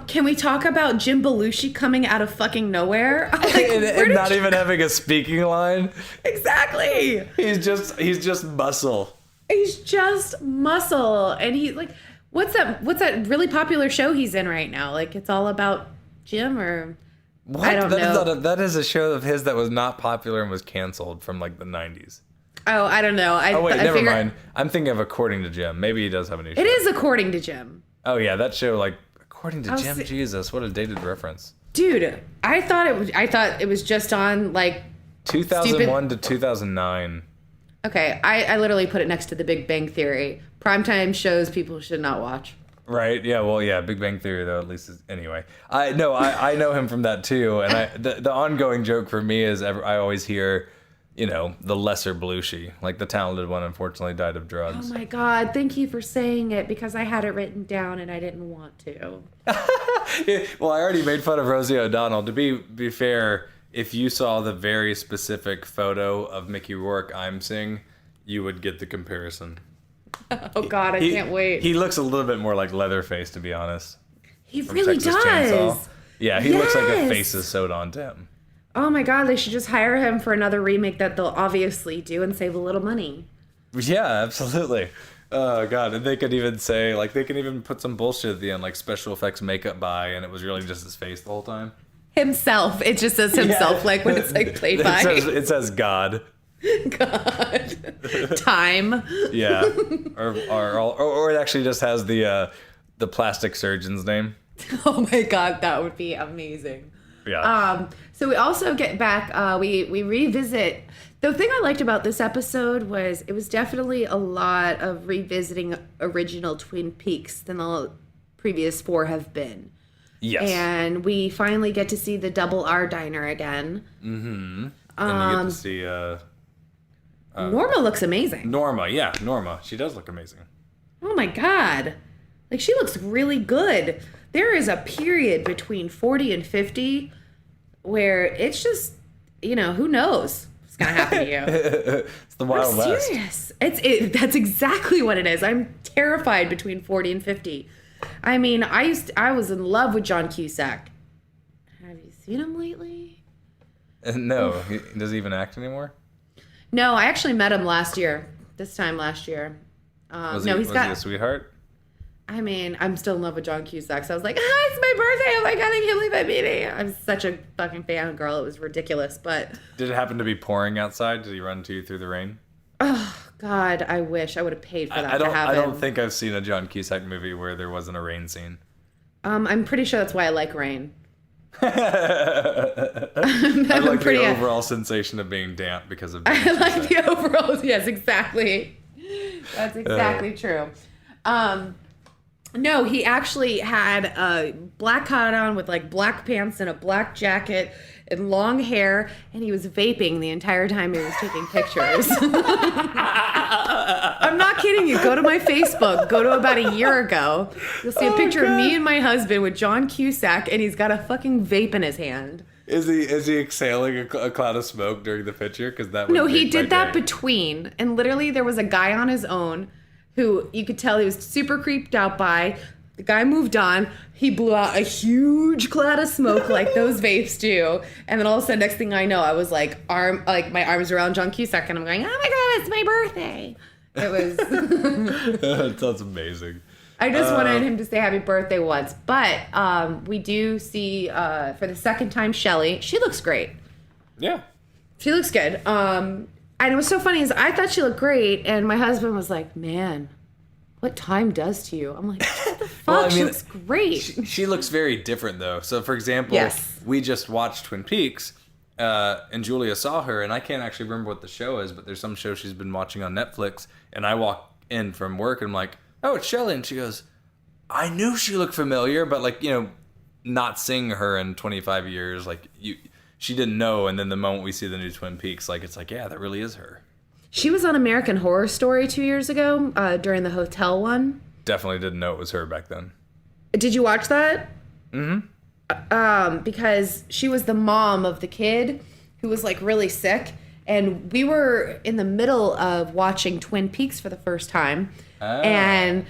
Can we talk about Jim Belushi coming out of fucking nowhere? Like, and not even having a speaking line. Exactly. He's just muscle. He's just muscle, and he like, what's that really popular show he's in right now? Like, it's all about Jim, or what? I don't know. That is a show of his that was not popular and was canceled from like the 90s. Oh, I don't know. Never mind. I'm thinking of According to Jim. Maybe he does have a new show. It is According to Jim. Oh yeah, that show, like, According to Jim. Jesus, what a dated reference. Dude, I thought it was just on like 2001 to 2009. Okay, I literally put it next to The Big Bang Theory. Primetime shows people should not watch. Right? Yeah. Well, yeah. Big Bang Theory, though, at least anyway. I know him from that too, and the ongoing joke for me is I always hear, the lesser Belushi, like the talented one, unfortunately died of drugs. Oh my God! Thank you for saying it, because I had it written down and I didn't want to. Well, I already made fun of Rosie O'Donnell. To be fair, if you saw the very specific photo of Mickey Rourke IMSing, you would get the comparison. Oh God, I can't wait. He looks a little bit more like Leatherface, to be honest. He really does. Chainsaw. Yeah, he looks like a face is sewed onto him. Oh my God, they should just hire him for another remake that they'll obviously do and save a little money. Yeah, absolutely. Oh God, and they could even say, like, they can even put some bullshit at the end, like special effects makeup by, and it was really just his face the whole time. Himself. It just says himself, like when it's like played by. It says God. God. Time. Yeah. Or it actually just has the plastic surgeon's name. Oh my God, that would be amazing. Yeah. So we also get back, we revisit. The thing I liked about this episode was it was definitely a lot of revisiting original Twin Peaks than the previous 4 have been. Yes. And we finally get to see the Double R Diner again. Mm-hmm. And you get to see... Norma looks amazing. Norma. She does look amazing. Oh my God. Like, she looks really good. There is a period between 40 and 50 where it's just, who knows what's going to happen to you. It's the Wild West. Serious. That's exactly what it is. I'm terrified between 40 and 50. I mean, I was in love with John Cusack. Have you seen him lately? No. Does he even act anymore? No, I actually met him last year. This time last year. Was he a sweetheart? I mean, I'm still in love with John Cusack, so I was like, it's my birthday. Oh my God, I can't believe I'm meeting. I'm such a fucking fan girl. It was ridiculous, but... Did it happen to be pouring outside? Did he run to you through the rain? Oh, God, I wish I would have paid for that to happen. I don't think I've seen a John Cusack movie where there wasn't a rain scene. I'm pretty sure that's why I like rain. I like the overall sensation of being damp because of... I like the overall... Yes, exactly. That's exactly true. No, he actually had a black coat on with like black pants and a black jacket and long hair, and he was vaping the entire time he was taking pictures. I'm not kidding you. Go to my Facebook. Go to about a year ago. You'll see a picture of me and my husband with John Cusack, and he's got a fucking vape in his hand. Is he exhaling a cloud of smoke during the picture? Because that would no, he did that between, and literally there was a guy on his own who you could tell he was super creeped out by. The guy moved on. He blew out a huge cloud of smoke like those vapes do. And then all of a sudden, next thing I know, I was like my arms around John Cusack, and I'm going, oh my God, it's my birthday. It was... That sounds amazing. I just wanted him to say happy birthday once. But we do see, for the second time, Shelly. She looks great. Yeah. She looks good. And it was so funny is I thought she looked great, and my husband was like, man, what time does to you? I'm like, what the fuck? Well, I mean, she looks great. She looks very different, though. So, for example, we just watched Twin Peaks, and Julia saw her, and I can't actually remember what the show is, but there's some show she's been watching on Netflix, and I walk in from work, and I'm like, oh, it's Shelly, and she goes, I knew she looked familiar, but, like, not seeing her in 25 years, like, she didn't know, and then the moment we see the new Twin Peaks, like, it's like, yeah, that really is her. She was on American Horror Story 2 years ago, during the hotel one. Definitely didn't know it was her back then. Did you watch that? Mm-hmm. because she was the mom of the kid who was like really sick. And we were in the middle of watching Twin Peaks for the first time. And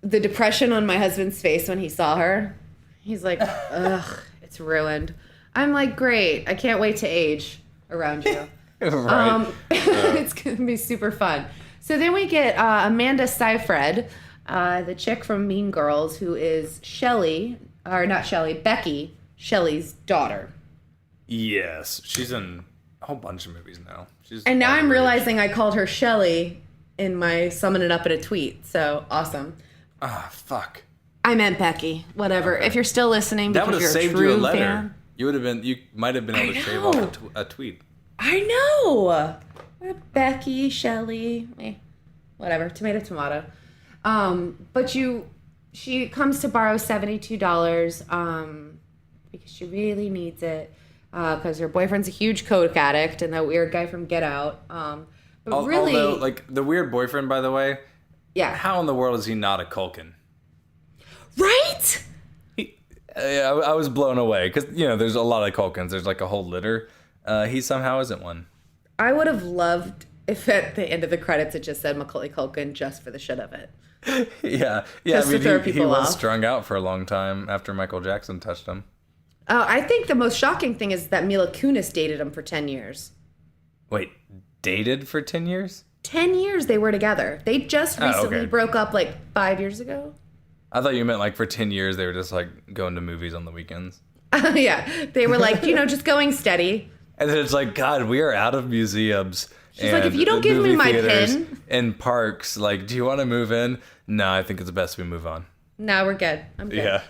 the depression on my husband's face when he saw her, he's like, ugh, it's ruined. I'm like, great. I can't wait to age around you. Right. It's going to be super fun. So then we get Amanda Seyfried, the chick from Mean Girls, who is Becky, Shelley's daughter. Yes. She's in a whole bunch of movies now. And now I'm realizing I called her Shelley in my summon it up in a tweet. So awesome. Ah, fuck. I meant Becky. Whatever. Okay. If you're still listening that because you're a saved true you a letter. fan. You might have been able to shave off a tweet. I know. Becky, Shelley, whatever. Tomato. But she comes to borrow $72 because she really needs it because her boyfriend's a huge coke addict and that weird guy from Get Out. But really, although, like the weird boyfriend, by the way. Yeah. How in the world is he not a Culkin? Right? I was blown away because there's a lot of Culkins. There's like a whole litter. He somehow isn't one. I would have loved if at the end of the credits it just said Macaulay Culkin just for the shit of it. Yeah. Just to throw people he was off. strung out for a long time after Michael Jackson touched him. I think the most shocking thing is that Mila Kunis dated him for 10 years. Wait, dated for 10 years? 10 years they were together. They just recently okay. broke up like 5 years ago. I thought you meant like for 10 years they were just like going to movies on the weekends. Yeah, they were like, just going steady. And then it's like, God, we are out of museums. She's like, if you don't give me my pin. And parks, like, do you want to move in? No, I think it's best we move on. No, we're good. I'm good. Yeah.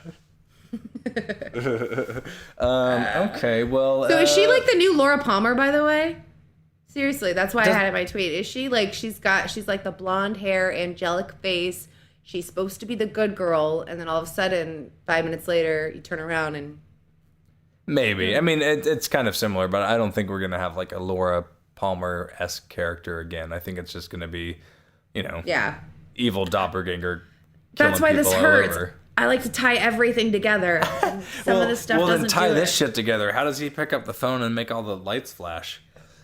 Okay, well. So is she like the new Laura Palmer, by the way? Seriously, that's why I had it in my tweet. Is she like, she's like the blonde hair, angelic face. She's supposed to be the good girl. And then all of a sudden, 5 minutes later, you turn around and. Maybe. I mean, it's kind of similar, but I don't think we're going to have like a Laura Palmer-esque character again. I think it's just going to be, Yeah. evil doppelganger. That's why this hurts. Over. I like to tie everything together. Some of this stuff doesn't then tie do this it. shit together. How does he pick up the phone and make all the lights flash?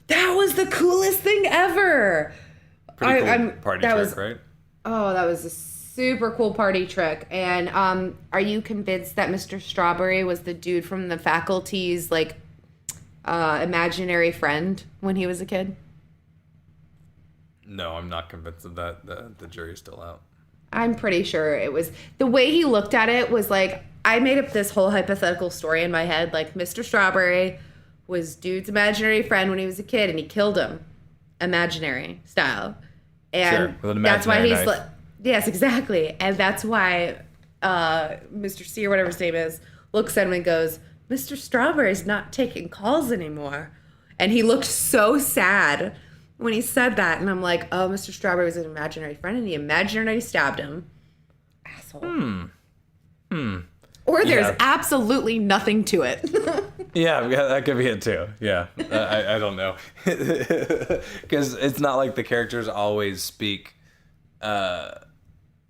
That was the coolest thing ever. Pretty cool party trick, right? Oh, that was a super cool party trick. And are you convinced that Mr. Strawberry was the dude from the faculty's like imaginary friend when he was a kid? No, I'm not convinced of that. The jury's still out. I'm pretty sure it was. The way he looked at it was like, I made up this whole hypothetical story in my head. Like, Mr. Strawberry was dude's imaginary friend when he was a kid, and he killed him, imaginary style. And sure, with an that's why imaginary he's knife. like, yes, exactly. And that's why Mr. C or whatever his name is looks at him and goes, Mr. Strawberry's not taking calls anymore. And he looked so sad when he said that. And I'm like, oh, Mr. Strawberry was an imaginary friend and he imaginarily stabbed him. Asshole. Or there's absolutely nothing to it. Yeah, that could be it too. Yeah, I don't know. Because it's not like the characters always speak,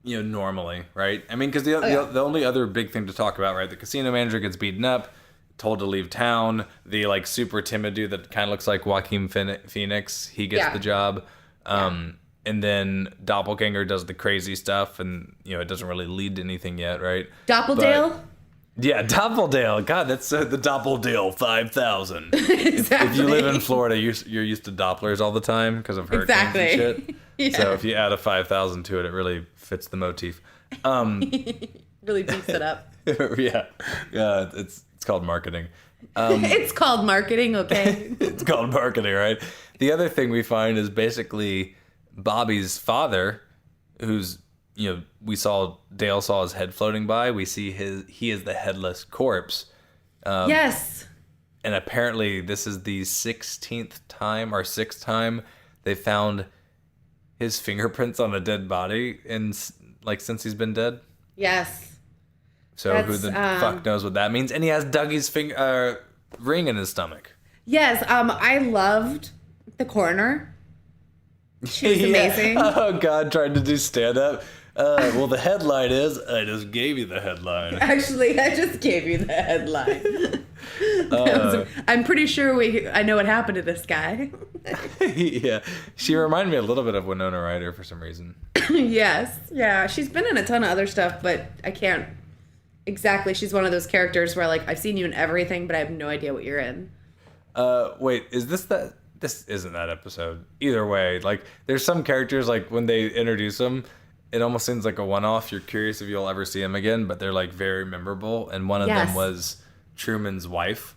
normally, right? I mean, because the only other big thing to talk about, right? The casino manager gets beaten up, told to leave town. The like super timid dude that kind of looks like Joaquin Phoenix, he gets the job. And then Doppelganger does the crazy stuff, and it doesn't really lead to anything yet, right? Doppeldale? Yeah, Doppeldale. God, that's the Doppeldale 5000. Exactly. If you live in Florida, you're used to Dopplers all the time because of hurricanes and shit. Yeah. So if you add a 5000 to it, it really fits the motif. Really beefs it up. Yeah, it's called marketing. It's called marketing, okay? It's called marketing, right? The other thing we find is basically Bobby's father, who's Dale saw his head floating by. We see he is the headless corpse. Yes. And apparently this is the 16th time or 6th time they found his fingerprints on a dead body since he's been dead. Yes. So who the fuck knows what that means? And he has Dougie's ring in his stomach. Yes. I loved the coroner. She was amazing. Oh God, trying to do stand up. Well, the headline is, I just gave you the headline. Actually, I just gave you the headline. I'm pretty sure I know what happened to this guy. Yeah. She reminded me a little bit of Winona Ryder for some reason. Yes. Yeah. She's been in a ton of other stuff, but I can't exactly. She's one of those characters where, like, I've seen you in everything, but I have no idea what you're in. Wait, is this that? This isn't that episode. Either way, like, there's some characters, like, when they introduce them, it almost seems like a one-off. You're curious if you'll ever see them again, but they're, like, very memorable. And one of them was Truman's wife.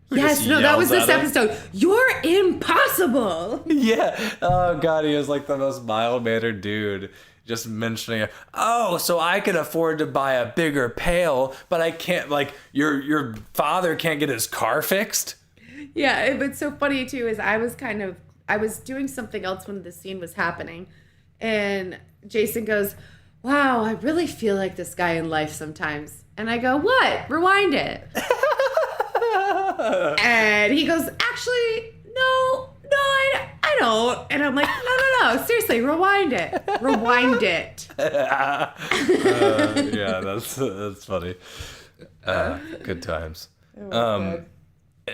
Yes, no, that was this episode. You're impossible. Yeah. Oh, God, he was, like, the most mild-mannered dude. Just mentioning, oh, so I can afford to buy a bigger pail, but I can't, like, your father can't get his car fixed? Yeah, it's so funny, too, is I was doing something else when this scene was happening, and Jason goes, wow, I really feel like this guy in life sometimes. And I go, what? Rewind it. And he goes, actually, no, I don't. And I'm like, no, seriously, rewind it. Rewind it. Yeah, that's funny. Good times. Good.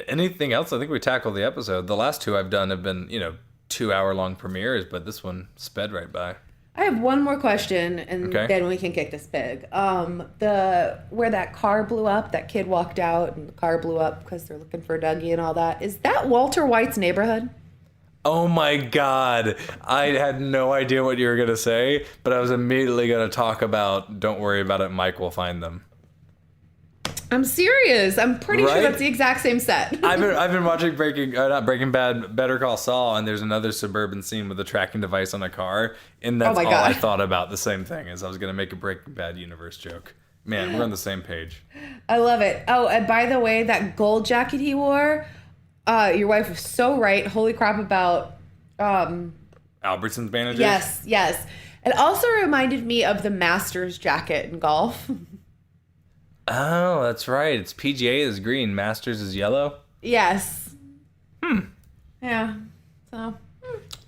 Anything else? I think we tackled the episode. The last two I've done have been, 2-hour-long premieres, but this one sped right by. I have one more question, and then we can kick this pig. Where that car blew up, that kid walked out, and the car blew up because they're looking for Dougie and all that. Is that Walter White's neighborhood? Oh my God. I had no idea what you were going to say, but I was immediately going to talk about, don't worry about it, Mike will find them. I'm serious. I'm pretty sure that's the exact same set. I've been watching Breaking Bad, Better Call Saul, and there's another suburban scene with a tracking device on a car, and that's all I thought about. The same thing as I was going to make a Breaking Bad universe joke. Man, we're on the same page. I love it. Oh, and by the way, that gold jacket he wore, your wife was so right. Holy crap about Albertsons managers? Yes. It also reminded me of the Masters jacket in golf. Oh, that's right. It's PGA is green, Masters is yellow. Yes. Yeah. So,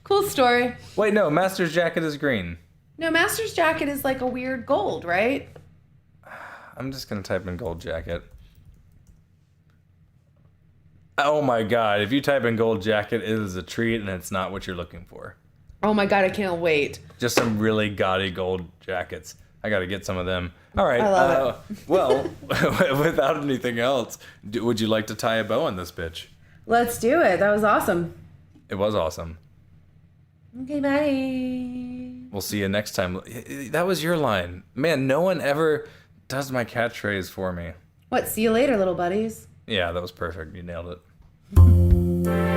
cool story. Wait, no, Masters jacket is green. No, Masters jacket is like a weird gold, right? I'm just going to type in gold jacket. Oh my God. If you type in gold jacket, it is a treat and it's not what you're looking for. Oh my God, I can't wait. Just some really gaudy gold jackets. I got to get some of them. All right. I love it. Well, without anything else, would you like to tie a bow on this bitch? Let's do it. That was awesome. It was awesome. Okay, bye. We'll see you next time. That was your line. Man, no one ever does my catchphrase for me. What? See you later, little buddies. Yeah, that was perfect. You nailed it.